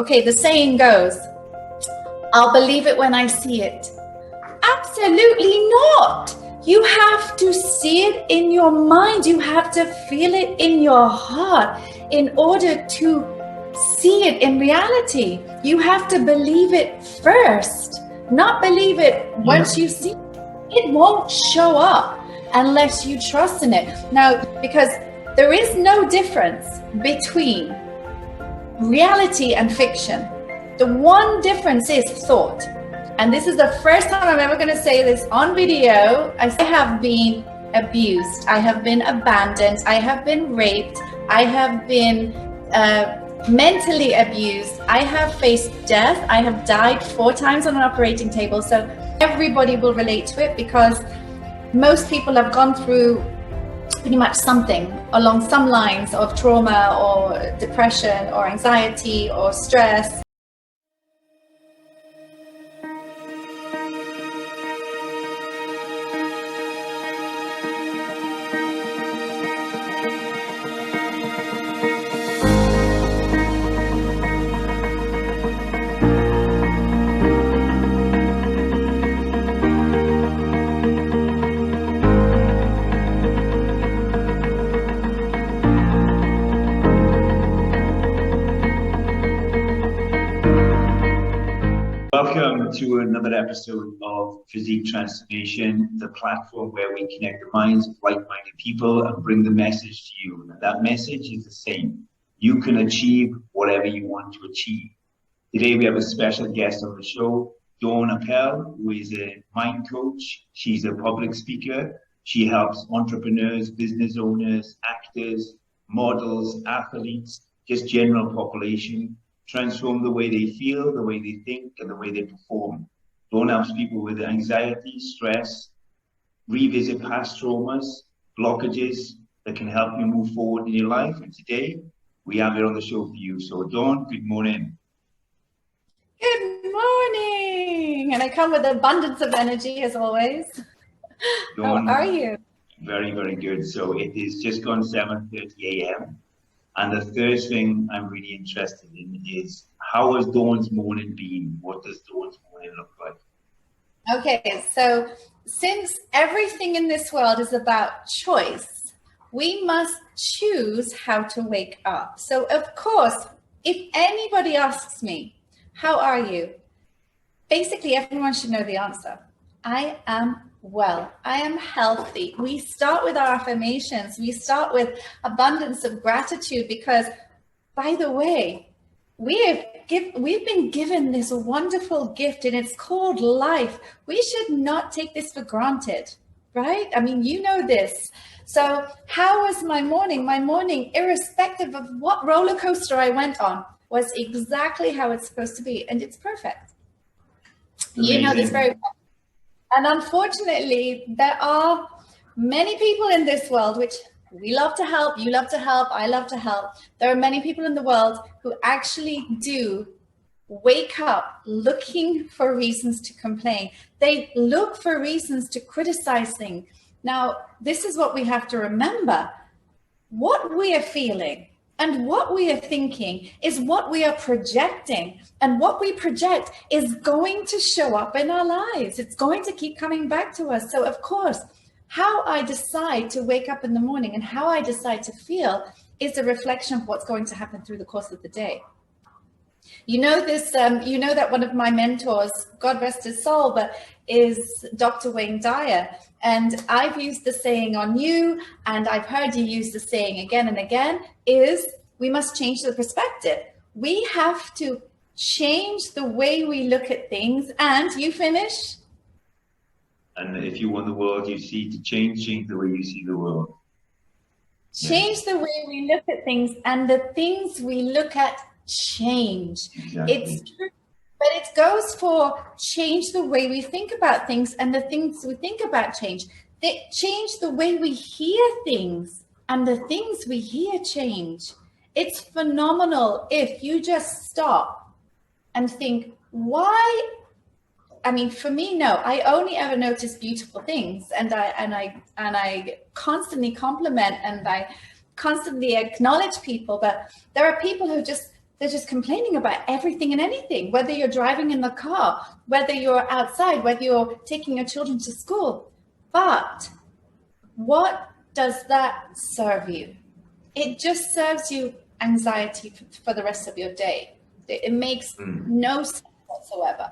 Okay, the saying goes, I'll believe it when I see it. Absolutely not. You have to see it in your mind. You have to feel it in your heart in order to see it in reality. You have to believe it first, not believe it once you see it. It won't show up unless you trust in it. Now, because there is no difference between reality and fiction. The one difference is thought. And this is the first time I'm ever going to say this on video. I have been abused. I have been abandoned. I have been raped. I have been mentally abused. I have faced death. I have died 4 times on an operating table. So everybody will relate to it because most people have gone through pretty much something along some lines of trauma or depression or anxiety or stress. Welcome to another episode of Physique Transformation, the platform where we connect the minds of like-minded people and bring the message to you. And that message is the same. You can achieve whatever you want to achieve. Today we have a special guest on the show, Dawn Appel, who is a mind coach. She's a public speaker. She helps entrepreneurs, business owners, actors, models, athletes, just general population transform the way they feel, the way they think, and the way they perform. Dawn helps people with anxiety, stress, revisit past traumas, blockages that can help you move forward in your life. And today, we have it on the show for you. So Dawn, good morning. Good morning. And I come with abundance of energy as always. Dawn, how are you? Very, very good. So it is just gone 7:30 a.m. And the first thing I'm really interested in is, how has Dawn's morning been? What does Dawn's morning look like? Okay, so since everything in this world is about choice, we must choose how to wake up. So of course, if anybody asks me, how are you? Basically, everyone should know the answer. I am well. I am healthy. We start with our affirmations. We start with abundance of gratitude because, by the way, we've been given this wonderful gift and it's called life. We should not take this for granted, right? I mean, you know this. So how was my morning? My morning, irrespective of what roller coaster I went on, was exactly how it's supposed to be. And it's perfect. Amazing. You know this very well. And unfortunately, there are many people in this world, which we love to help, you love to help, I love to help. There are many people in the world who actually do wake up looking for reasons to complain. They look for reasons to criticize things. Now, this is what we have to remember. What we are feeling and what we are thinking is what we are projecting. And what we project is going to show up in our lives. It's going to keep coming back to us. So of course, how I decide to wake up in the morning and how I decide to feel is a reflection of what's going to happen through the course of the day. You know this, you know that one of my mentors, God rest his soul, but is Dr. Wayne Dyer. And I've used the saying on you, and I've heard you use the saying again and again, is we must change the perspective. We have to change the way we look at things. And you finish? And if you want the world you see to change the way you see the world. Change the way we look at things, and the things we look at change. Exactly. It's true, but it goes for change the way we think about things, and the things we think about change. They change the way we hear things, and the things we hear change. It's phenomenal if you just stop and think, why? I mean, for me, no, I only ever notice beautiful things, and I constantly compliment and I constantly acknowledge people, but there are people who just they're just complaining about everything and anything, whether you're driving in the car, whether you're outside, whether you're taking your children to school. But what does that serve you? It just serves you anxiety for the rest of your day. It makes no sense whatsoever.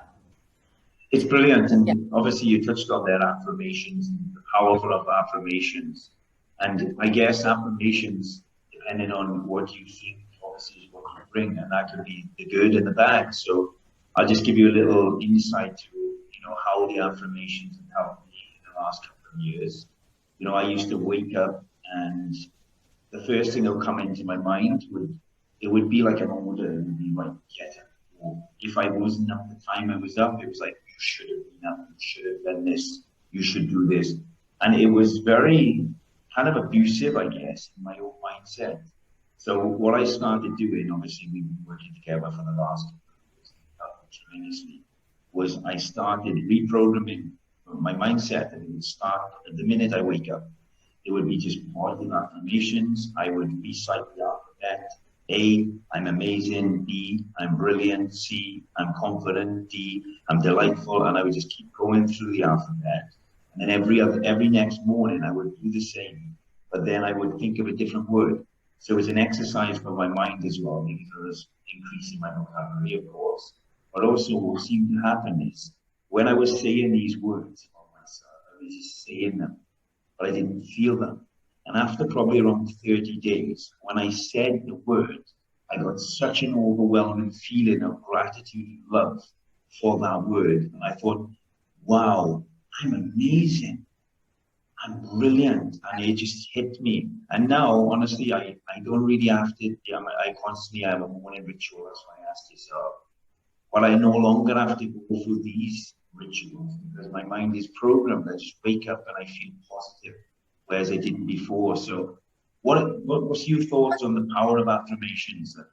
It's brilliant. And obviously you touched on their affirmations, the powerful of affirmations. And I guess affirmations, depending on what you think, obviously is what you bring, and that could be the good and the bad. So I'll just give you a little insight to, how the affirmations have helped me in the last couple of years. I used to wake up and the first thing that would come into my mind would be like an order. It would be like, get up. Or if I wasn't up the time I was up, it was like, you should have been up, you should have done this, you should do this. And it was very kind of abusive, I guess, in my own mindset. So what I started doing, obviously we've been working together for the last couple of years, tremendously, was I started reprogramming my mindset, and it would start at the minute I wake up. It would be just positive affirmations. I would recite the alphabet. A, I'm amazing. B, I'm brilliant. C, I'm confident. D, I'm delightful. And I would just keep going through the alphabet. And then every next morning I would do the same, but then I would think of a different word. So it was an exercise for my mind as well, because I was increasing my vocabulary, of course. But also what seemed to happen is when I was saying these words about myself, I was just saying them, but I didn't feel them. And after probably around 30 days, when I said the word, I got such an overwhelming feeling of gratitude and love for that word. And I thought, wow, I'm amazing. I'm brilliant. And it just hit me. And now, honestly, I don't really have to, I constantly have a morning ritual, that's why I asked yourself. But I no longer have to go through these rituals because my mind is programmed. I just wake up and I feel positive, whereas I didn't before. So what's your thoughts on the power of affirmations then?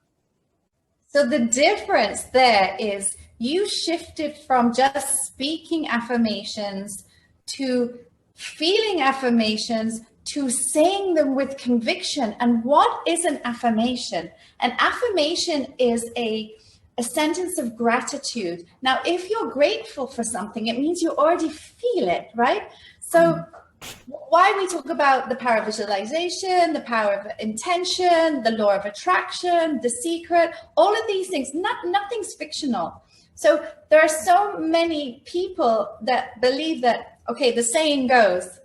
So the difference there is you shifted from just speaking affirmations to feeling affirmations to saying them with conviction. And what is an affirmation? An affirmation is a sentence of gratitude. Now, if you're grateful for something, it means you already feel it, right? So why we talk about the power of visualization, the power of intention, the law of attraction, the secret, all of these things, nothing's fictional. So there are so many people that believe that, okay, the saying goes,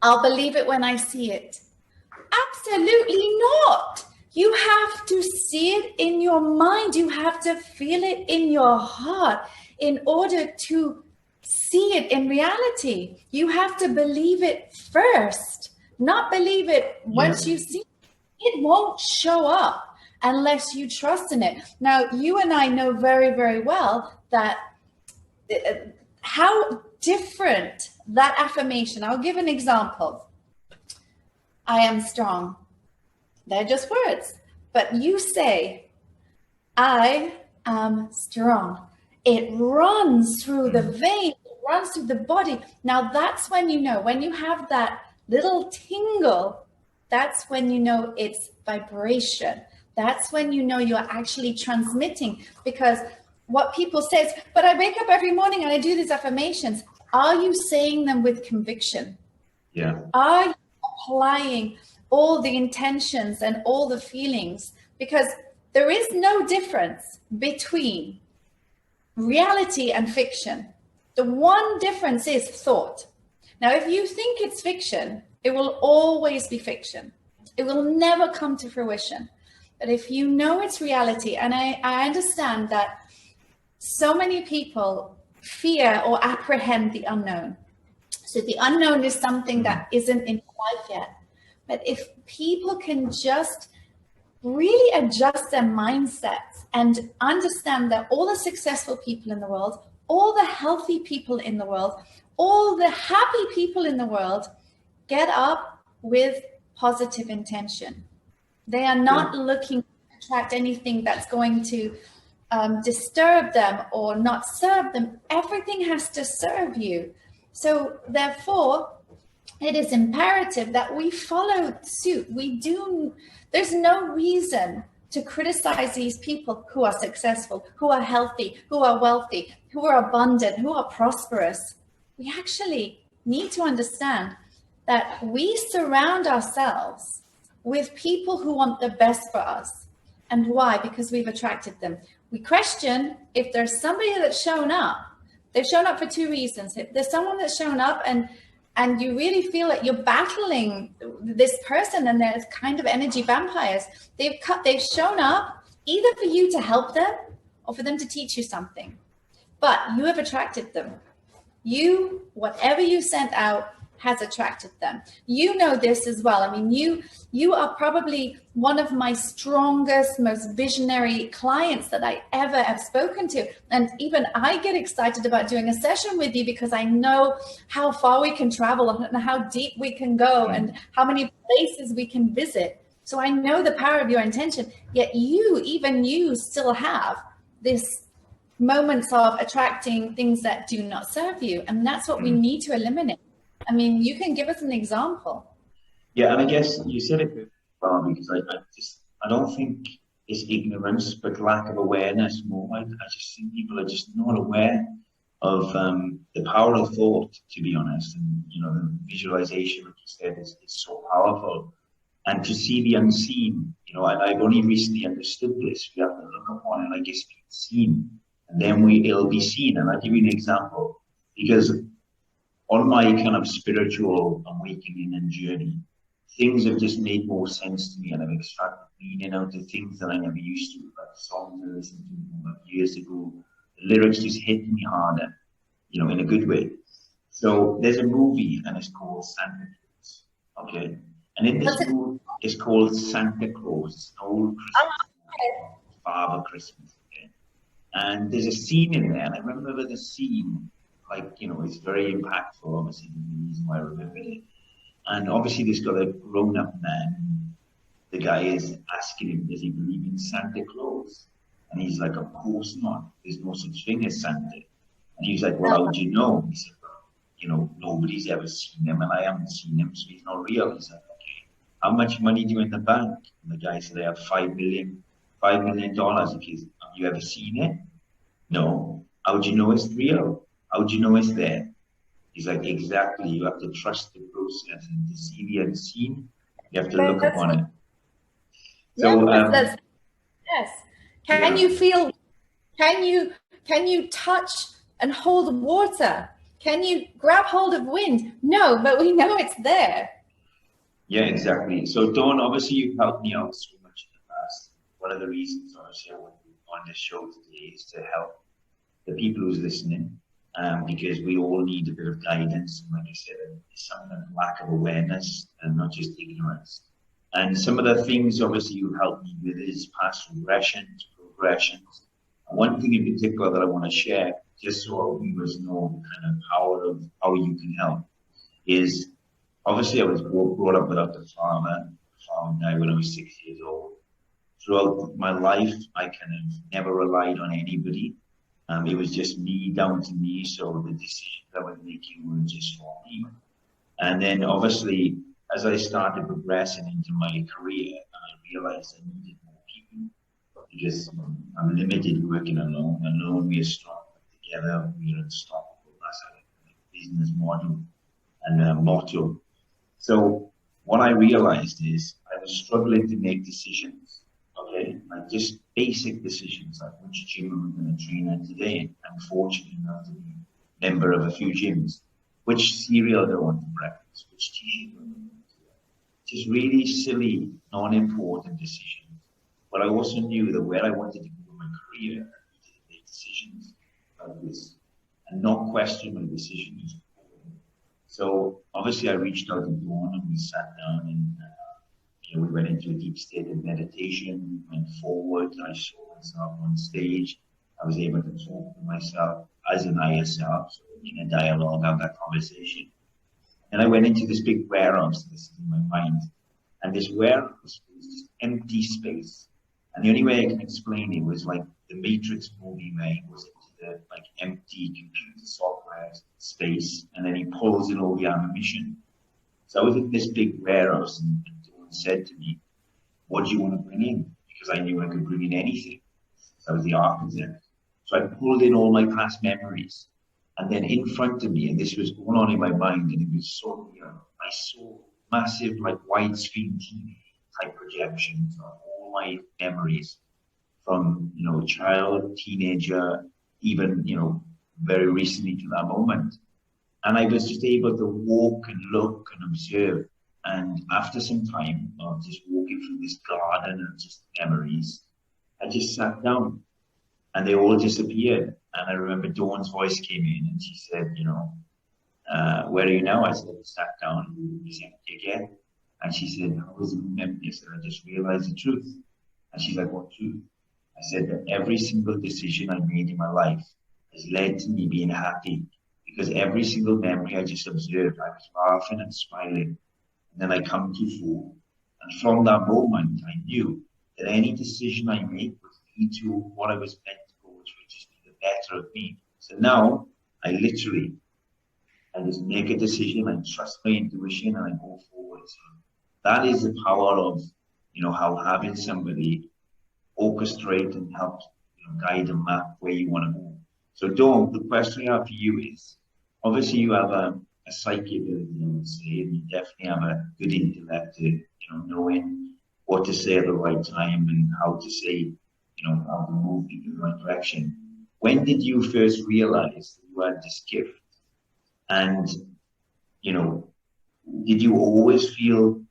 I'll believe it when I see it. Absolutely not. You have to see it in your mind. You have to feel it in your heart in order to see it in reality. You have to believe it first, not believe it once you see it. It won't show up unless you trust in it. Now, you and I know very, very well that how different that affirmation. I'll give an example. I am strong. They're just words, but you say, I am strong. It runs through the vein, it runs through the body. Now that's when you know, when you have that little tingle, that's when you know it's vibration. That's when you know you're actually transmitting, because what people say is, but I wake up every morning and I do these affirmations. Are you saying them with conviction? Yeah. Are you applying all the intentions and all the feelings? Because there is no difference between reality and fiction. The one difference is thought. Now, if you think it's fiction, it will always be fiction. It will never come to fruition. But if you know it's reality, and I understand that so many people fear or apprehend the unknown. So the unknown is something that isn't in life yet. But if people can just really adjust their mindsets and understand that all the successful people in the world, all the healthy people in the world, all the happy people in the world get up with positive intention. They are not looking to attract anything that's going to disturb them or not serve them. Everything has to serve you. So therefore, it is imperative that we follow suit. There's no reason to criticize these people who are successful, who are healthy, who are wealthy, who are abundant, who are prosperous. We actually need to understand that we surround ourselves with people who want the best for us. And why? Because we've attracted them. We question if there's somebody that's shown up. They've shown up for two reasons. If there's someone that's shown up and you really feel like you're battling this person and there's kind of energy vampires, they've shown up either for you to help them or for them to teach you something. But you have attracted them. Whatever you sent out has attracted them. You know this as well. I mean, you are probably one of my strongest, most visionary clients that I ever have spoken to. And even I get excited about doing a session with you because I know how far we can travel and how deep we can go and how many places we can visit. So I know the power of your intention, yet even you still have this moments of attracting things that do not serve you. And that's what we need to eliminate. I mean, you can give us an example. Yeah, and I guess you said it well, because I don't think it's ignorance, but lack of awareness more. I just think people are just not aware of the power of thought, to be honest. And, the visualization, like you said, is so powerful. And to see the unseen, and I've only recently understood this. We have to look upon it, I guess, being seen, and then it'll be seen. And I'll give you an example, because on my kind of spiritual awakening and journey, things have just made more sense to me, and I've extracted meaning out of things that I never used to, like songs I listened to like years ago. The lyrics just hit me harder, in a good way. So there's a movie, and it's called Santa Claus, okay? And in this movie, it's called Santa Claus. It's an old Christmas, Father Christmas, okay? And there's a scene in there, and I remember the scene, it's very impactful, obviously, the reason why I remember it. And obviously, this got a grown-up man. The guy is asking him, does he believe in Santa Claus? And he's like, of course not. There's no such thing as Santa. And he's like, well, how do you know? He said, well, nobody's ever seen him, and I haven't seen him, so he's not real. He said, okay, how much money do you have in the bank? And the guy said, I have $5 million. He said, have you ever seen it? No. How do you know it's real? How do you know it's there? He's like, exactly. You have to trust the process, and to see the unseen, you have to look upon it. So, yes. Can you feel? Can you touch and hold water? Can you grab hold of wind? No, but we know it's there. Yeah, exactly. So, Dawn, obviously, you've helped me out so much in the past. One of the reasons, obviously, I want to be on this show today is to help the people who's listening. Because we all need a bit of guidance, and like I said, it's some lack of awareness and not just ignorance. And some of the things, obviously, you helped me with is past regressions, progressions. And one thing in particular that I want to share, just so our viewers know the kind of power of how you can help, is obviously I was brought up without the father. The father died when I was 6 years old. Throughout my life, I kind of never relied on anybody. It was just me, down to me, so the decisions I was making were just for me. And then obviously, as I started progressing into my career, I realized I needed more people, because I'm limited working alone. Alone we are strong, but together we are unstoppable. That's our business model and motto. So what I realized is I was struggling to make decisions. Okay, like just basic decisions, like which gym am I going to train at today? I'm fortunate enough to be a member of a few gyms. Which cereal do I want for breakfast? Which t-shirt do I want to wear? Just really silly, non-important decisions. But I also knew that where I wanted to go in my career, I needed to make decisions like this and not question my decisions. So obviously I reached out to Dawn, and we sat down, and we went into a deep state of meditation, went forward. I saw myself on stage. I was able to talk to myself as an I self, so in a dialogue, have that conversation. And I went into this big warehouse, this is in my mind. And this warehouse was just empty space. And the only way I can explain it was like the Matrix movie where he was into the empty computer software space, and then he pulls in all the ammunition. So I was in this big warehouse, and said to me, what do you want to bring in? because I knew I could bring in anything. I was the architect. So I pulled in all my past memories. And then in front of me, and this was going on in my mind, and it was so, I saw massive, like widescreen TV type projections of all my memories from, child, teenager, even, very recently to that moment. And I was just able to walk and look and observe. And after some time of just walking through this garden of just memories, I just sat down and they all disappeared. And I remember Dawn's voice came in and she said, where are you now? I said, I sat down and was empty again. And she said, how was it remember? I said, I just realized the truth. And she's like, what truth? I said that every single decision I made in my life has led to me being happy. Because every single memory I just observed, I was laughing and smiling. And then I come to fall. And from that moment, I knew that any decision I make would lead to what I was meant to go, which would just be the better of me. So now, I just make a decision, I trust my intuition, and I go forward. So that is the power of, how having somebody orchestrate and help, guide and map where you want to go. So Dawn, the question I have for you is, obviously you have a psyche ability, I would say, and you definitely have a good intellect to, knowing what to say at the right time and how to say, how to move in the right direction. When did you first realize that you had this gift? And, did you always feel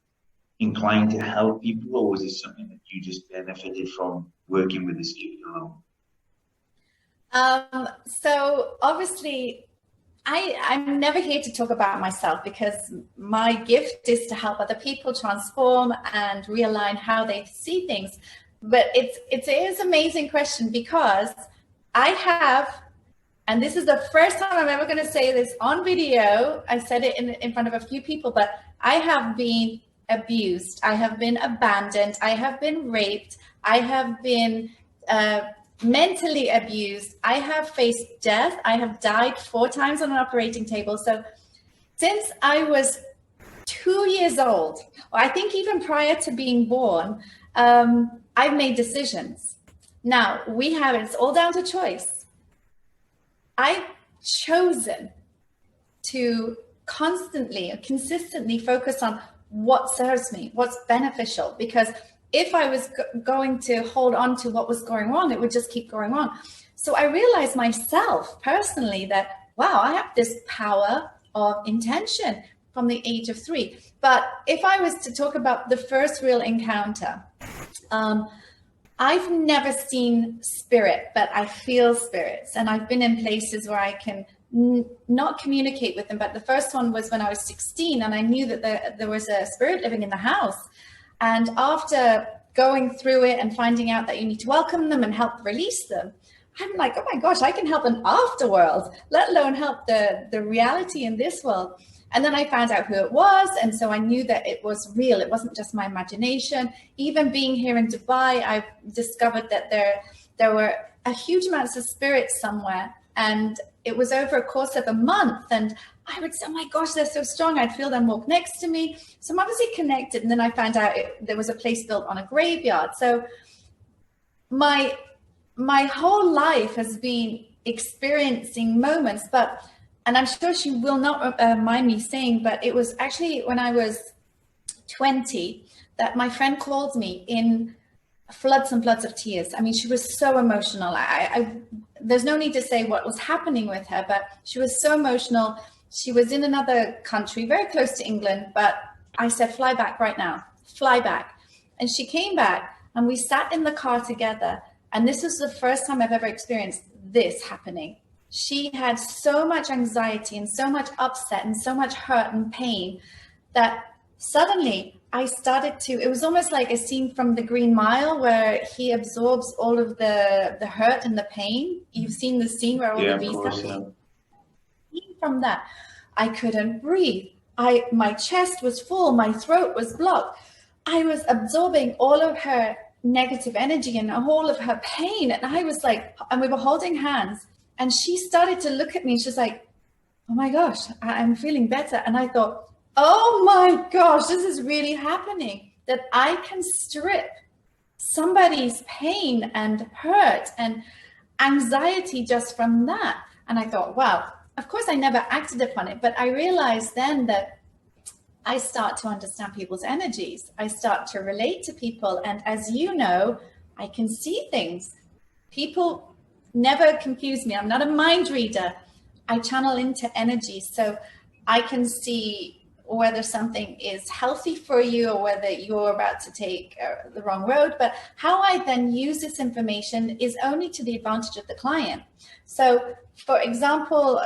inclined to help people, or was it something that you just benefited from working with this gift alone? So obviously, I'm never here to talk about myself, because my gift is to help other people transform and realign how they see things. But it is an amazing question, because I have, and this is the first time I'm ever going to say this on video. I said it in front of a few people, but I have been abused. I have been abandoned. I have been raped. I have been mentally abused. I have faced death. I have died 4 times on an operating table. So since I was 2 years old, or I think even prior to being born, I've made decisions. Now it's all down to choice. I've chosen to consistently focus on what serves me, what's beneficial, because if I was going to hold on to what was going wrong, it would just keep going wrong. So I realized myself personally that, wow, I have this power of intention from the age of 3. But if I was to talk about the first real encounter, I've never seen spirit, but I feel spirits. And I've been in places where I can not communicate with them. But the first one was when I was 16, and I knew that there was a spirit living in the house. And after going through it and finding out that you need to welcome them and help release them, I'm like, oh my gosh, I can help an afterworld, let alone help the reality in this world. And then I found out who it was. And so I knew that it was real. It wasn't just my imagination. Even being here in Dubai, I've discovered that there were a huge amounts of spirits somewhere. And it was over a course of a month. And I would say, oh my gosh, they're so strong. I'd feel them walk next to me. So I'm obviously connected. And then I found out there was a place built on a graveyard. So my whole life has been experiencing moments, and I'm sure she will not mind me saying, but it was actually when I was 20 that my friend called me in floods and floods of tears. I mean, she was so emotional. There's no need to say what was happening with her, but she was so emotional. She was in another country, very close to England, but I said, fly back right now, fly back. And she came back and we sat in the car together. And this is the first time I've ever experienced this happening. She had so much anxiety and so much upset and so much hurt and pain that suddenly I started to, it was almost like a scene from The Green Mile where he absorbs all of the hurt and the pain. You've seen the scene where all the bees come. From that, I couldn't breathe. My chest was full, my throat was blocked. I was absorbing all of her negative energy and all of her pain. And I was like, and we were holding hands. And she started to look at me. She's like, oh my gosh, I'm feeling better. And I thought, oh my gosh, this is really happening, that I can strip somebody's pain and hurt and anxiety just from that. And I thought, wow, of course I never acted upon it, but I realized then that I start to understand people's energies. I start to relate to people. And as you know, I can see things. People never confuse me. I'm not a mind reader. I channel into energy. So I can see whether something is healthy for you or whether you're about to take the wrong road. But how I then use this information is only to the advantage of the client. So, for example,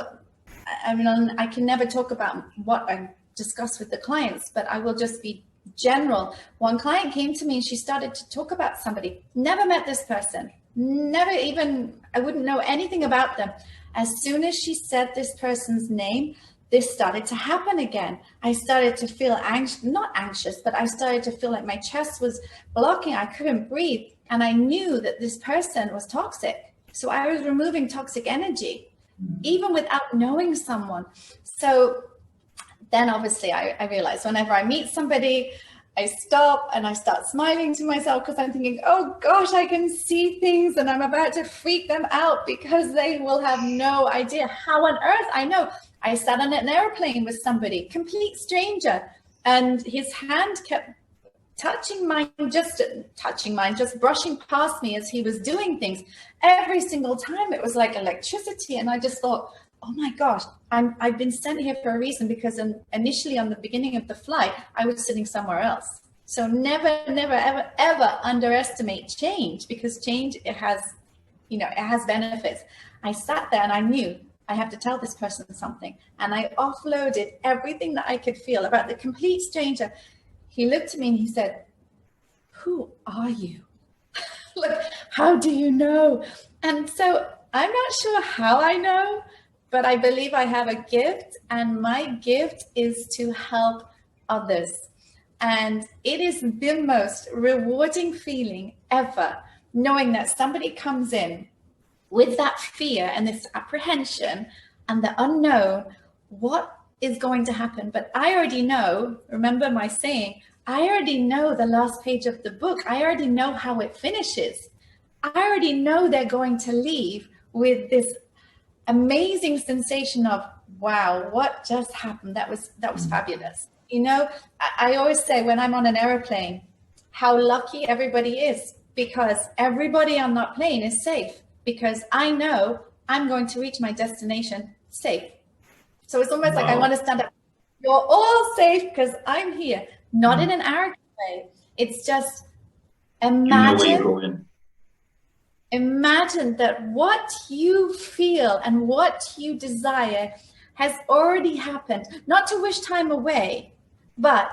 I mean, I can never talk about what I discuss with the clients, but I will just be general. One client came to me and she started to talk about somebody. Never met this person. Never even, I wouldn't know anything about them. As soon as she said this person's name, this started to happen again. I started to feel not anxious, but I started to feel like my chest was blocking. I couldn't breathe. And I knew that this person was toxic. So I was removing toxic energy, even without knowing someone. So then obviously I realized whenever I meet somebody, I stop and I start smiling to myself because I'm thinking, oh gosh, I can see things and I'm about to freak them out because they will have no idea how on earth I know. I sat on an airplane with somebody, complete stranger, and his hand kept touching mine, just brushing past me as he was doing things. Every single time it was like electricity. And I just thought, oh my gosh, I've been sent here for a reason, because initially on the beginning of the flight, I was sitting somewhere else. So never, ever, ever underestimate change, because change, it has benefits. I sat there and I knew I have to tell this person something. And I offloaded everything that I could feel about the complete stranger. He looked at me and he said, who are you? Like, how do you know? And so I'm not sure how I know, but I believe I have a gift, and my gift is to help others. And it is the most rewarding feeling ever, knowing that somebody comes in with that fear and this apprehension and the unknown, what is going to happen. But I already know, remember my saying, I already know the last page of the book. I already know how it finishes. I already know they're going to leave with this amazing sensation of, wow, what just happened? That was fabulous. You know, I always say when I'm on an airplane, how lucky everybody is, because everybody on that plane is safe, because I know I'm going to reach my destination safe. So it's almost like I want to stand up. You're all safe because I'm here, not in an arrogant way. It's just imagine that what you feel and what you desire has already happened. Not to wish time away, but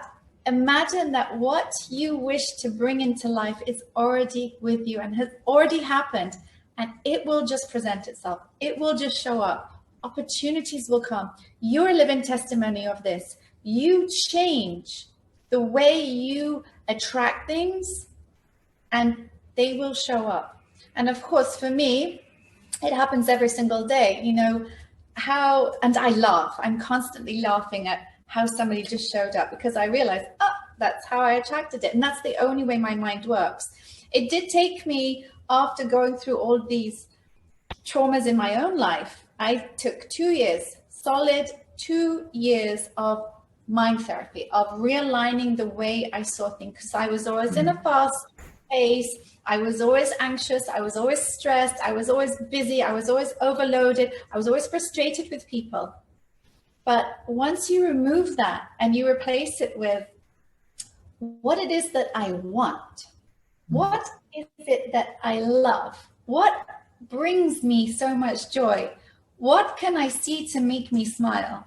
imagine that what you wish to bring into life is already with you and has already happened, and it will just present itself. It will just show up. Opportunities will come. You're a living testimony of this. You change the way you attract things, and they will show up. And of course, for me, it happens every single day. You know, and I laugh. I'm constantly laughing at how somebody just showed up, because I realized, that's how I attracted it. And that's the only way my mind works. It did take me, after going through all these traumas in my own life, I took 2 years, solid 2 years of mind therapy, of realigning the way I saw things, because I was always in a fast pace. I was always anxious. I was always stressed. I was always busy. I was always overloaded. I was always frustrated with people. But once you remove that and you replace it with what it is that I want, what is it that I love, what brings me so much joy, what can I see to make me smile?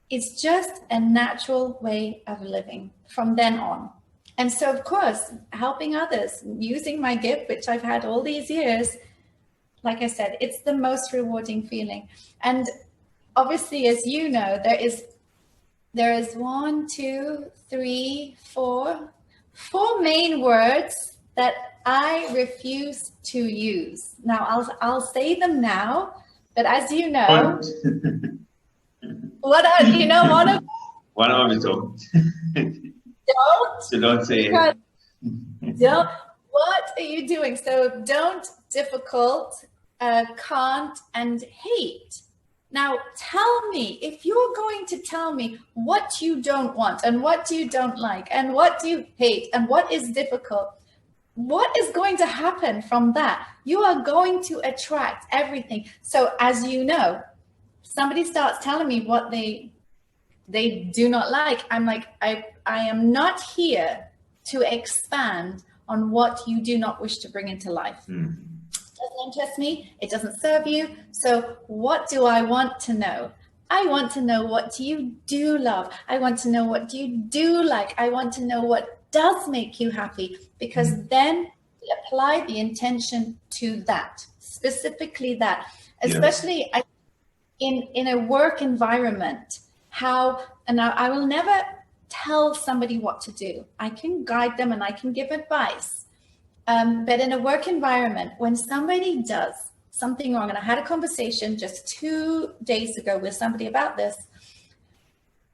It's just a natural way of living from then on. And so, of course, helping others, using my gift, which I've had all these years, like I said, it's the most rewarding feeling. And obviously, as you know, there is 1, 2, 3, 4 main words that I refuse to use. Now, I'll say them now, but as you know, one of them? One of them is don't. Don't. So don't say it. Don't. What are you doing? So don't, difficult, can't, and hate. Now tell me, if you're going to tell me what you don't want and what you don't like and what you hate and what is difficult, what is going to happen from that? You are going to attract everything. So as you know, somebody starts telling me what they do not like. I'm like, I am not here to expand on what you do not wish to bring into life. It doesn't interest me. It doesn't serve you. So what do I want to know? I want to know what you do love. I want to know what you do like. I want to know what does make you happy, because then we apply the intention to that, specifically that, especially in a work environment, how, and I will never tell somebody what to do. I can guide them and I can give advice. But in a work environment, when somebody does something wrong, and I had a conversation just 2 days ago with somebody about this,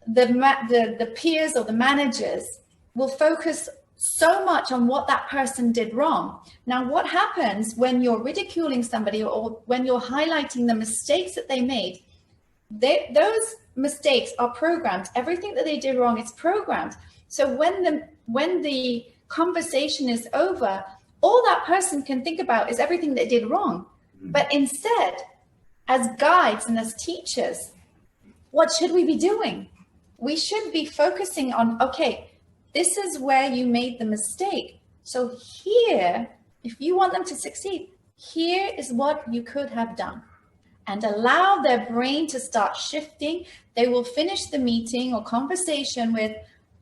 the peers or the managers will focus so much on what that person did wrong. Now, what happens when you're ridiculing somebody or when you're highlighting the mistakes that they made? Those mistakes are programmed. Everything that they did wrong is programmed. So when the conversation is over, all that person can think about is everything they did wrong. But instead, as guides and as teachers, what should we be doing? We should be focusing on, okay, this is where you made the mistake. So here, if you want them to succeed, here is what you could have done. And allow their brain to start shifting. They will finish the meeting or conversation with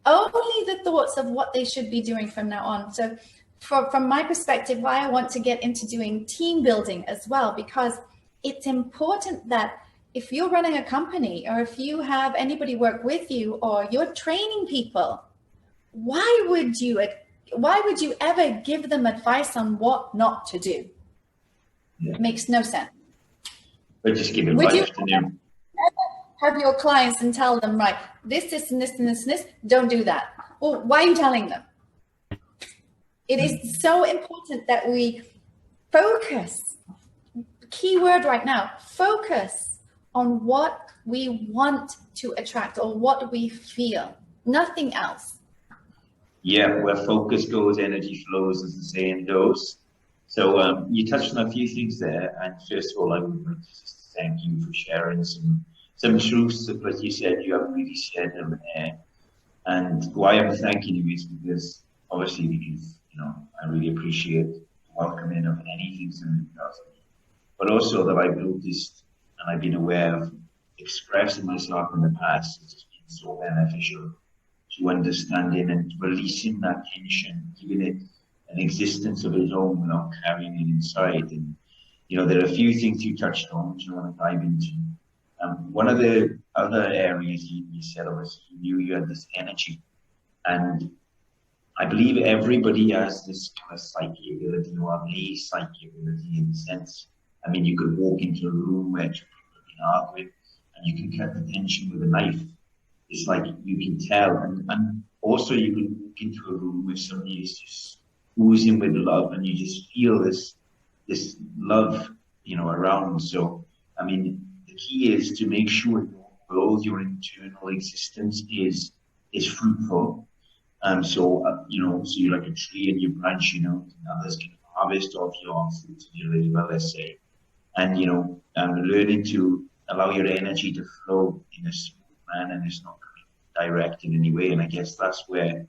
only the thoughts of what they should be doing from now on. So from my perspective, why I want to get into doing team building as well, because it's important that if you're running a company or if you have anybody work with you or you're training people, why would you ever give them advice on what not to do? It makes no sense. But just give advice to them. Have your clients and tell them, right, this, and this, and this, and this, don't do that. Well, why are you telling them? It is so important that we focus, key word right now, focus on what we want to attract or what we feel, nothing else. Yeah, where focus goes, energy flows, as the saying goes. So you touched on a few things there, and first of all, I would like to just thank you for sharing some truths that, like you said, you haven't really shared them there. And why I'm thanking you is because, obviously, because I really appreciate the welcoming of anything somebody does, but also that I've noticed and I've been aware of expressing myself in the past has just been so beneficial to understanding and releasing that tension, giving it an existence of its own without carrying it inside. And there are a few things you touched on which I want to dive into. One of the other areas you said, obviously, you knew you had this energy, and I believe everybody has this kind of psychic ability or a psychic ability in the sense. I mean, you could walk into a room where two people have been arguing and you can cut the tension with a knife. It's like you can tell. And also you can walk into a room where somebody is just oozing with love and you just feel this love, around. So, I mean, the key is to make sure your growth, your internal existence is fruitful. So you're like a tree and you branch, and others can harvest off your fruits of your labor, let's say. And, learning to allow your energy to flow in a smooth manner and it's not direct in any way. And I guess that's where,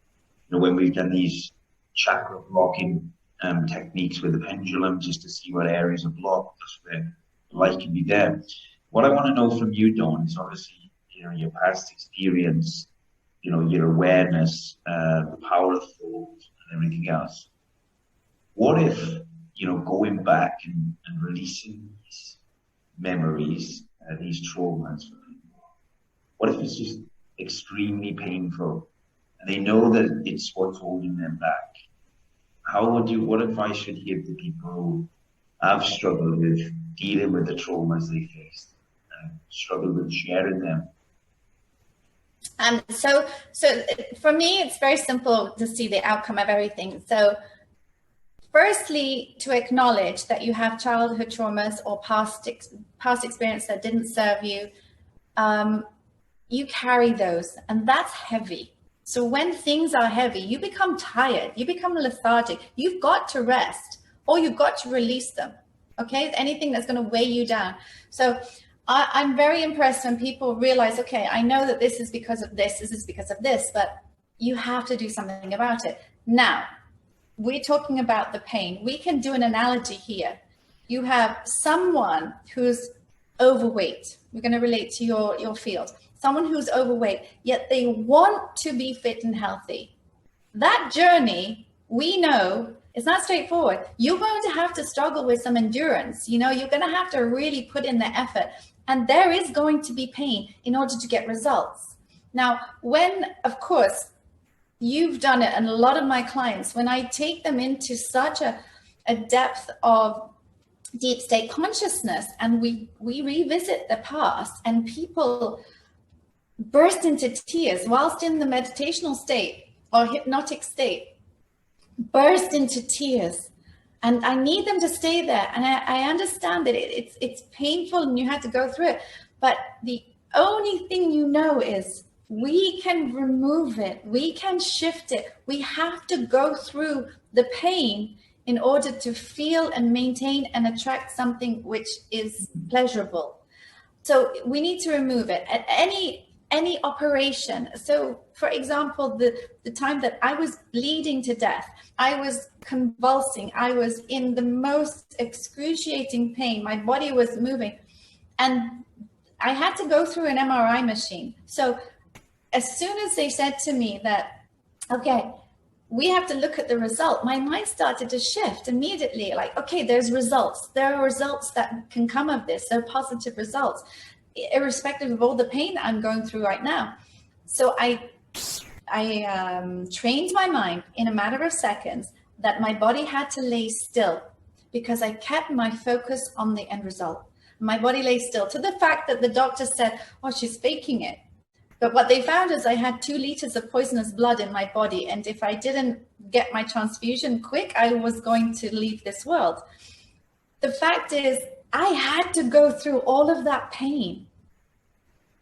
when we've done these chakra blocking techniques with the pendulum, just to see what areas are blocked, that's where the light can be there. What I want to know from you, Dawn, is obviously, your past experience, your awareness, the power of thought and everything else. What if, going back and releasing these memories, these traumas for people, what if it's just extremely painful and they know that it's what's holding them back? What advice should you give to people who have struggled with dealing with the traumas they faced and struggled with sharing them? So for me, it's very simple to see the outcome of everything. So firstly, to acknowledge that you have childhood traumas or past experience that didn't serve you. You carry those, and that's heavy. So when things are heavy, you become tired, you become lethargic. You've got to rest, or you've got to release them. Okay, anything that's going to weigh you down. So I'm very impressed when people realize, okay, I know that this is because of this is because of this, but you have to do something about it. Now, we're talking about the pain. We can do an analogy here. You have someone who's overweight. We're going to relate to your field. Someone who's overweight, yet they want to be fit and healthy. That journey, we know, is not straightforward. You're going to have to struggle with some endurance. You know, you're going to have to really put in the effort. And there is going to be pain in order to get results. Now, when, of course, you've done it, and a lot of my clients, when I take them into such a depth of deep state consciousness, and we revisit the past, and people burst into tears whilst in the meditational state or hypnotic state, burst into tears. And I need them to stay there. And I understand that it's painful and you have to go through it. But the only thing you know is we can remove it. We can shift it. We have to go through the pain in order to feel and maintain and attract something which is pleasurable. So we need to remove it at any operation. So for example, the time that I was bleeding to death, I was convulsing, I was in the most excruciating pain, my body was moving, and I had to go through an MRI machine. So as soon as they said to me that, okay, we have to look at the result, my mind started to shift immediately. Like, okay, there's results. There are results that can come of this. There are positive results, irrespective of all the pain I'm going through right now. So I trained my mind in a matter of seconds that my body had to lay still, because I kept my focus on the end result. My body lay still, to the fact that the doctor said, oh, she's faking it. But what they found is I had 2 liters of poisonous blood in my body. And if I didn't get my transfusion quick, I was going to leave this world. The fact is, I had to go through all of that pain.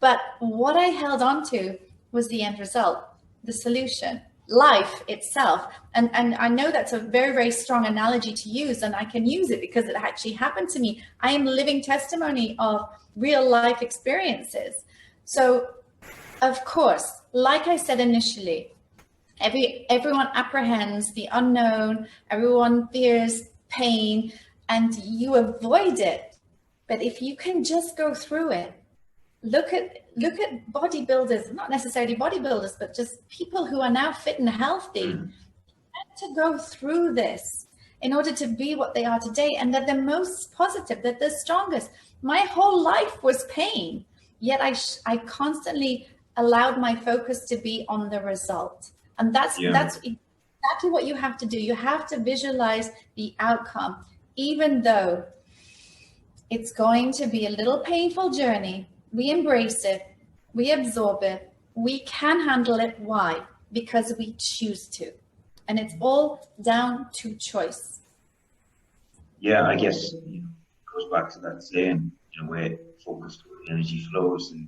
But what I held on to was the end result, the solution, life itself. And I know that's a very, very strong analogy to use, and I can use it because it actually happened to me. I am living testimony of real life experiences. So, of course, like I said initially, everyone apprehends the unknown, everyone fears pain, and you avoid it. But if you can just go through it, look at bodybuilders, not necessarily bodybuilders, but just people who are now fit and healthy, had to go through this in order to be what they are today. And they're the most positive, they're the strongest. My whole life was pain, yet I constantly allowed my focus to be on the result. And that's exactly what you have to do. You have to visualize the outcome, even though it's going to be a little painful journey. We embrace it, we absorb it, we can handle it. Why? Because we choose to. And it's all down to choice. Yeah, I guess it goes back to that saying, where focus to the energy flows, and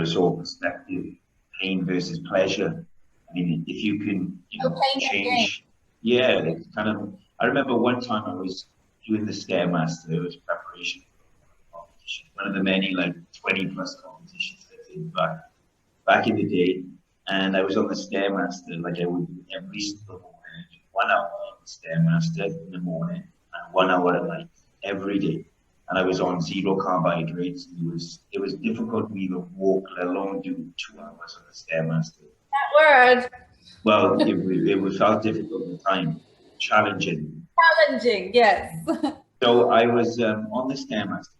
so perspective, pain versus pleasure. I mean, if you can, change. Yeah, it's kind of. I remember one time I was doing the Stairmaster. It was preparation for competition. One of the many 20 plus competitions I did back in the day, and I was on the Stairmaster I would do every single morning, 1 hour on the Stairmaster in the morning and 1 hour at night every day. And I was on 0 carbohydrates. It was difficult for me to walk, let alone do 2 hours on the Stairmaster. That word. Well, it felt difficult at the time, challenging. Challenging, yes. So I was on the Stairmaster.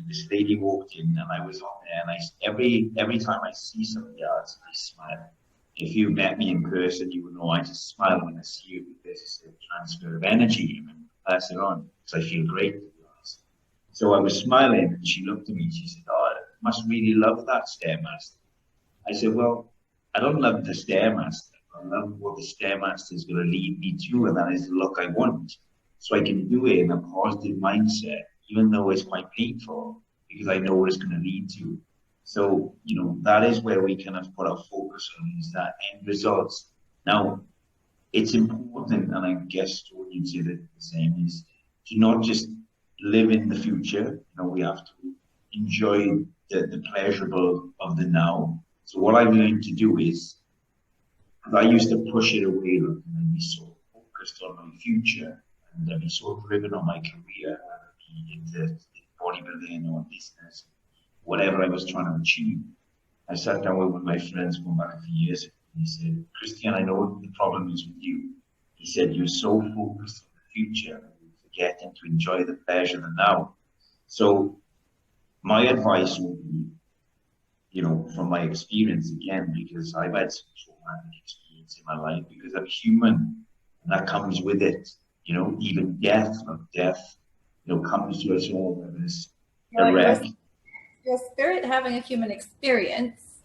This lady walked in, and I was on there. And every time I see somebody else, I smile. If you met me in person, you would know I just smile when I see you, because it's a transfer of energy and pass it on. Because I feel great. So I was smiling, and she looked at me. She said, "Oh, I must really love that Stairmaster." I said, "Well, I don't love the Stairmaster. I know what the Stairmaster is going to lead me to, and that is the look I want. So I can do it in a positive mindset, even though it's quite painful, because I know what it's going to lead to. So, that is where we kind of put our focus on, is that end results. Now, it's important, and I guess you'd say the same, is to not just live in the future. We have to enjoy the pleasurable of the now. So what I've learned to do is, I used to push it away, and I'd be so focused on my future, and I'd be so driven on my career, be into bodybuilding or business, whatever I was trying to achieve. I sat down with one of my friends going back a few years ago, and he said, Christian, I know what the problem is with you. He said, you're so focused on the future, you're forgetting to enjoy the pleasure of the now. So my advice would be, from my experience again, because I've had some traumatic experience in my life, because I'm human, and that comes with it. Even death, comes to us all, whether it's direct. Your spirit having a human experience.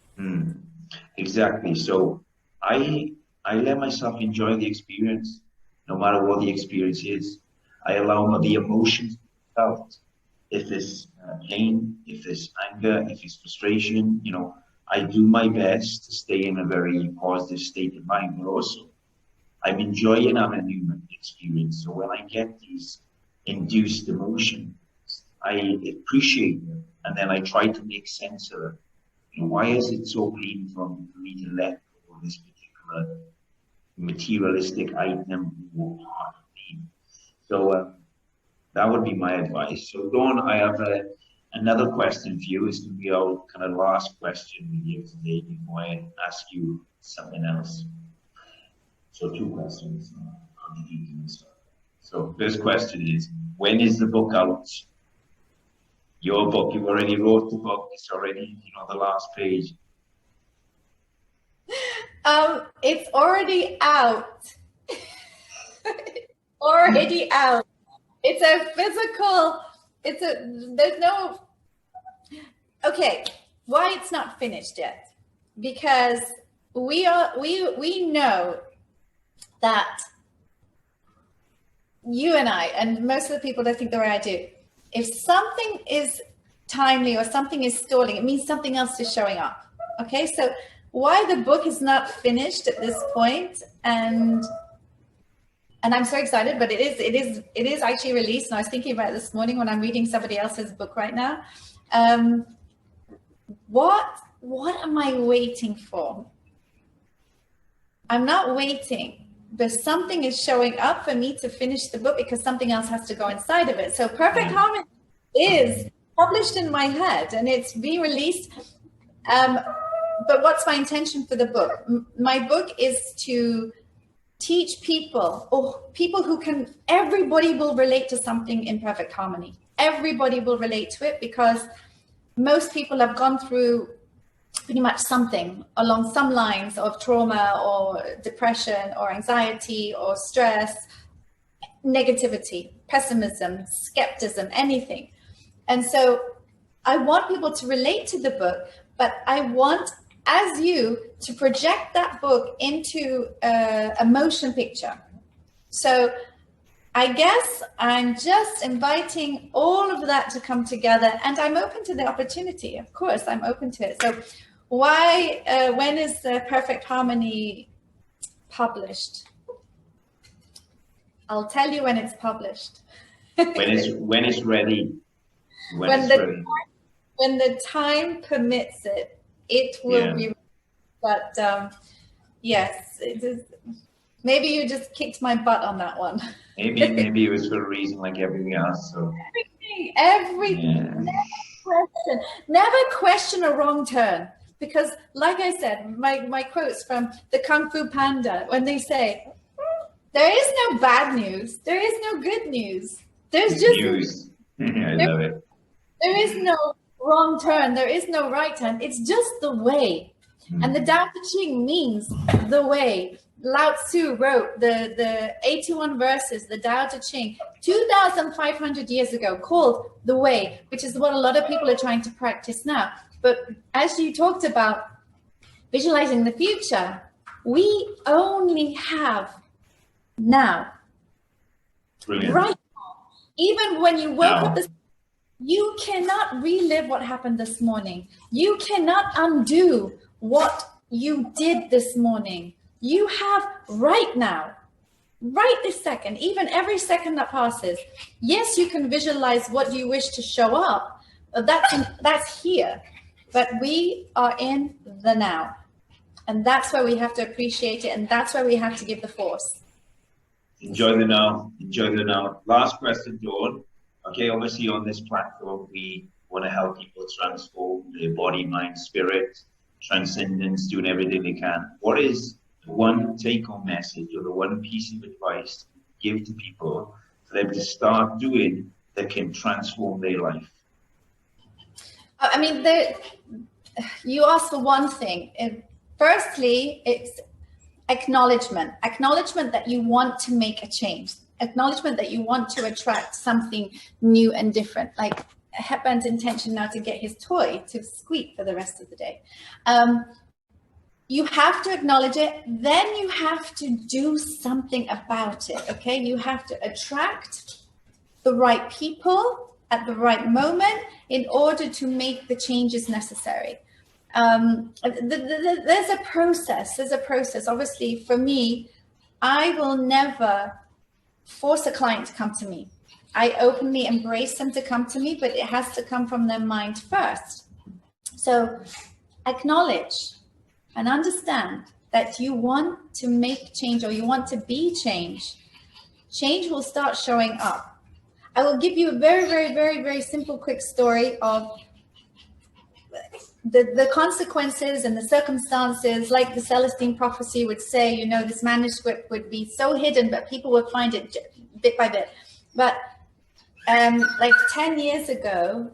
Exactly. So I let myself enjoy the experience, no matter what the experience is. I allow the emotions to be felt. If it's pain, if it's anger, if it's frustration, I do my best to stay in a very positive state of mind, but also I'm enjoying having a human experience. So when I get these induced emotions, I appreciate them, and then I try to make sense of it. Why is it so painful for me to let go of this particular materialistic item or part of me? So that would be my advice. So Dawn, I have another question for you. It's going to be our kind of last question with you today before I ask you something else. So 2 questions. So first question is, when is the book out? Your book, you already wrote the book. It's already, the last page. It's already out. Already out. It's a physical, there's no, okay, why it's not finished yet? Because we know that you and I, and most of the people that think the way I do, if something is timely or something is stalling, it means something else is showing up. Okay, so why the book is not finished at this point, and I'm so excited, but it is actually released. And I was thinking about it this morning when I'm reading somebody else's book right now. What am I waiting for? I'm not waiting, but something is showing up for me to finish the book because something else has to go inside of it. So Perfect Harmony is published in my head and it's being released. But what's my intention for the book? My book is to teach people, or people who can, everybody will relate to something in Perfect Harmony. Everybody will relate to it because most people have gone through pretty much something along some lines of trauma or depression or anxiety or stress, negativity, pessimism, skepticism, anything. And so I want people to relate to the book, but I want, as you, to project that book into a motion picture. So I guess I'm just inviting all of that to come together, and I'm open to the opportunity. Of course, I'm open to it. So when is Perfect Harmony published? I'll tell you when it's published. when it's ready. When the time permits it, it will be. But yes, it is. Maybe you just kicked my butt on that one. Maybe it was for a reason like everything else. So everything. Never question a wrong turn. Because like I said, my quotes from the Kung Fu Panda, when they say, there is no bad news, there is no good news. There's just news. I love it. There is no wrong turn, there is no right turn. It's just the way. And the Tao Te Ching means the way. Lao Tzu wrote the 81 verses, the Tao Te Ching, 2,500 years ago, called the way, which is what a lot of people are trying to practice now. But as you talked about visualizing the future, We only have now. Brilliant. Right. Even when you woke up Now. this, you cannot relive what happened this morning. You cannot undo what you did this morning. You have right now, right this second, even every second that passes. Yes, you can visualize what you wish to show up. That's here. But we are in the now. And that's where we have to appreciate it. And that's where we have to give the force. Enjoy the now. Enjoy the now. Last question, Dawn. Okay, obviously on this platform, we want to help people transform their body, mind, spirit, transcendence, doing everything they can. What is the one take-home message or the one piece of advice you give to people for them to start doing that can transform their life? I mean, you asked for one thing. Firstly, it's acknowledgement that you want to make a change, acknowledgement that you want to attract something new and different. Like Hepburn's intention now to get his toy to squeak for the rest of the day. You have to acknowledge it, then you have to do something about it. Okay, you have to attract the right people at the right moment in order to make the changes necessary. There's a process. Obviously, for me, I will never force a client to come to me. I openly embrace them to come to me, but it has to come from their mind first. So acknowledge and understand that you want to make change, or you want to be change. Change will start showing up. I will give you a very, very, very, very simple, quick story of the consequences and the circumstances. Like the Celestine prophecy would say, you know, this manuscript would be so hidden, but people would find it bit by bit. But like 10 years ago,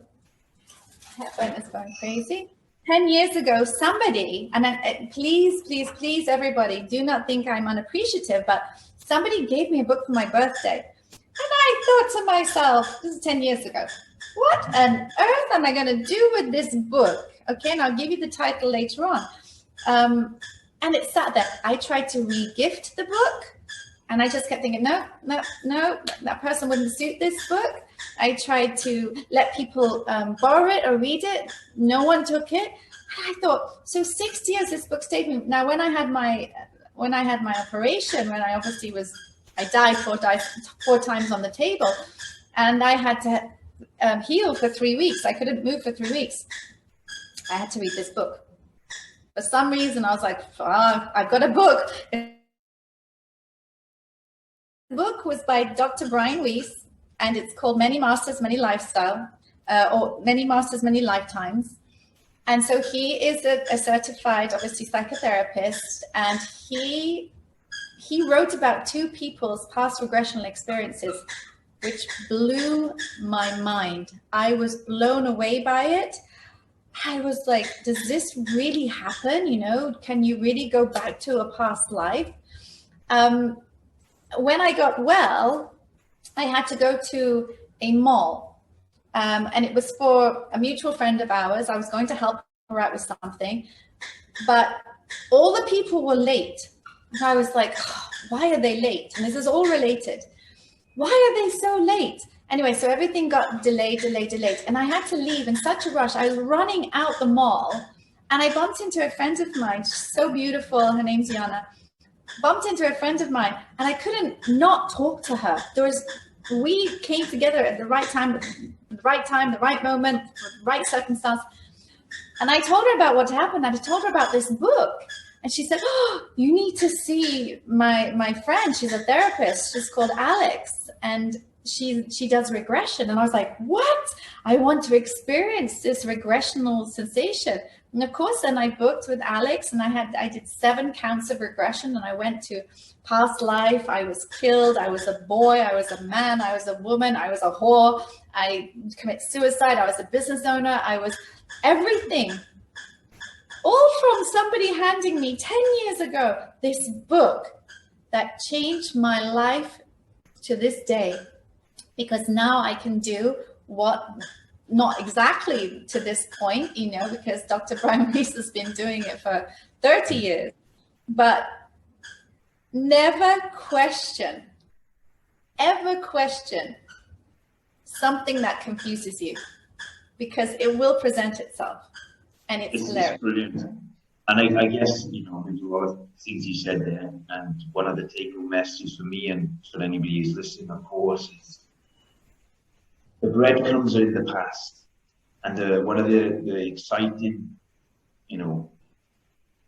Hepburn is going crazy. 10 years ago, somebody, and please, everybody, do not think I'm unappreciative, but somebody gave me a book for my birthday. And I thought to myself, this is 10 years ago, what on earth am I going to do with this book? Okay, and I'll give you the title later on. And it sat there. I tried to re-gift the book, and I just kept thinking, no, that person wouldn't suit this book. I tried to let people borrow it or read it. No one took it. And I thought, so 6 years this book stayed with me. Now, when I had my operation, when I obviously I died four times on the table, and I had to heal for 3 weeks. I couldn't move for 3 weeks. I had to read this book. For some reason, I was like, I've got a book. The book was by Dr. Brian Weiss, and it's called Many Masters, Many Lifestyle, or Many Masters, Many Lifetimes. And so he is a certified, obviously, psychotherapist, and he wrote about two people's past regressional experiences, which blew my mind. I was blown away by it. I was like, does this really happen? You know, can you really go back to a past life? When I got well, I had to go to a mall, and it was for a mutual friend of ours. I was going to help her out with something, but all the people were late. And I was like, oh, why are they late? And this is all related. Why are they so late? Anyway, so everything got delayed. And I had to leave in such a rush. I was running out the mall, and I bumped into a friend of mine. She's so beautiful. Her name's Yana. Bumped into a friend of mine, and I couldn't not talk to her. We came together at the right time, the right moment, the right circumstance. And I told her about what happened. I told her about this book. And she said, oh, you need to see my friend. She's a therapist. She's called Alex. And she does regression. And I was like, what? I want to experience this regressional sensation. And of course, then I booked with Alex, and I did 7 counts of regression. And I went to past life. I was killed. I was a boy. I was a man. I was a woman. I was a whore. I commit suicide. I was a business owner. I was everything. All from somebody handing me 10 years ago this book that changed my life to this day, because now I can do what, not exactly to this point, you know, because Dr. Brian Weiss has been doing it for 30 years. but never ever question something that confuses you, because it will present itself, and it's hilarious. Brilliant. And I guess, you know, there's a lot of things you said there. And one of the take-home messages for me, and for anybody who's listening, of course, is the breadcrumbs are in the past. And one of the exciting, you know,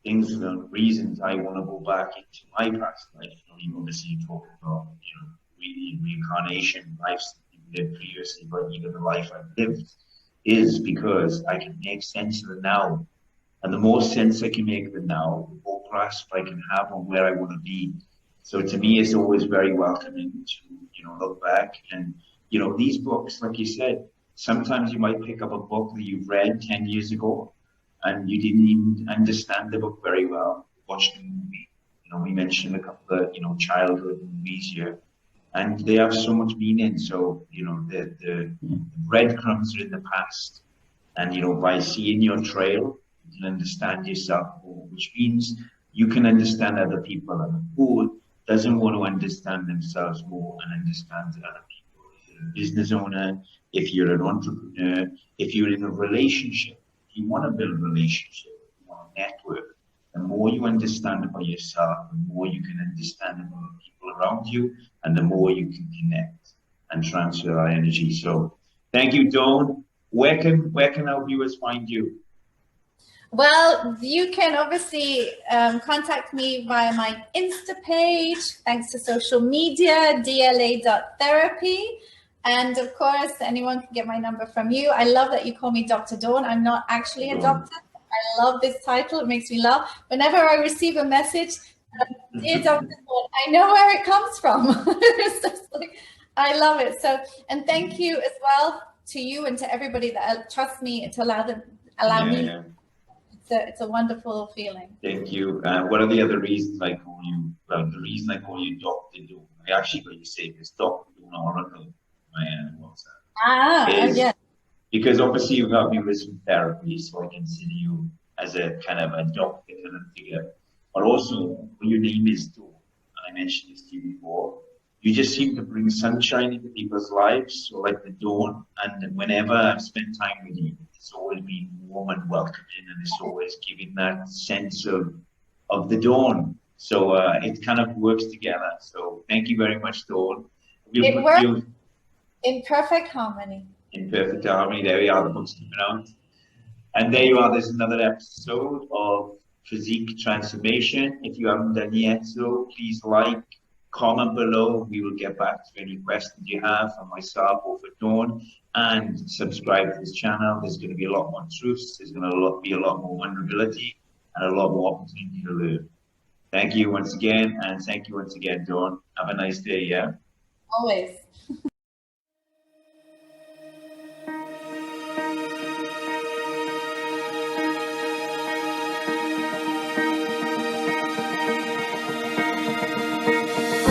things and reasons I want to go back into my past life, you know, you obviously talk about, you know, reincarnation, lives that you lived previously, but even the life I've lived, is because I can make sense of the now. And the more sense I can make of the now, the more grasp I can have on where I want to be. So to me, it's always very welcoming to, you know, look back. And, you know, these books, like you said, sometimes you might pick up a book that you've read 10 years ago and you didn't even understand the book very well. Watch the movie. You know, we mentioned a couple of, you know, childhood movies here, and they have so much meaning. So, you know, the breadcrumbs are in the past. And, you know, by seeing your trail, you can understand yourself more, which means you can understand other people. And who doesn't want to understand themselves more and understand other people? If you're a business owner, if you're an entrepreneur, if you're in a relationship, if you want to build a relationship, if you want to network, the more you understand about yourself, the more you can understand about the people around you, and the more you can connect and transfer our energy. So thank you, Dawn. Where can our viewers find you? Well, you can obviously contact me via my Insta page, thanks to social media, dla.therapy. And of course, anyone can get my number from you. I love that you call me Dr. Dawn. I'm not actually a doctor. I love this title. It makes me laugh. Whenever I receive a message, dear Dr. Dawn, I know where it comes from. It's just like, I love it. So, and thank you as well to you and to everybody that trusts me to allow me. Yeah. It's a wonderful feeling. Thank you. What are the other reasons I call you? Well, the reason I call you Dr. Dawn, I actually got you say this, Dr. Dawn Oracle, my WhatsApp. Yeah. Because obviously you helped me with some therapy, so I consider you as a kind of a doctor kind of figure. But also, your name is Dawn, and I mentioned this to you before. You just seem to bring sunshine into people's lives, so like the dawn. And whenever I've spent time with you, it's always been warm and welcoming, and it's always giving that sense of the dawn. So it kind of works together. So thank you very much, Dawn. It works in perfect harmony. In perfect harmony. There we are, the book's coming out. And there you are. There's another episode of Physique Transformation. If you haven't done yet, so please like, comment below. We will get back to any questions you have for myself or for Dawn, and subscribe to this channel. There's going to be a lot more truths. There's going to be a lot more vulnerability and a lot more opportunity to learn. Thank you once again, and thank you once again, Dawn. Have a nice day. Yeah. Always.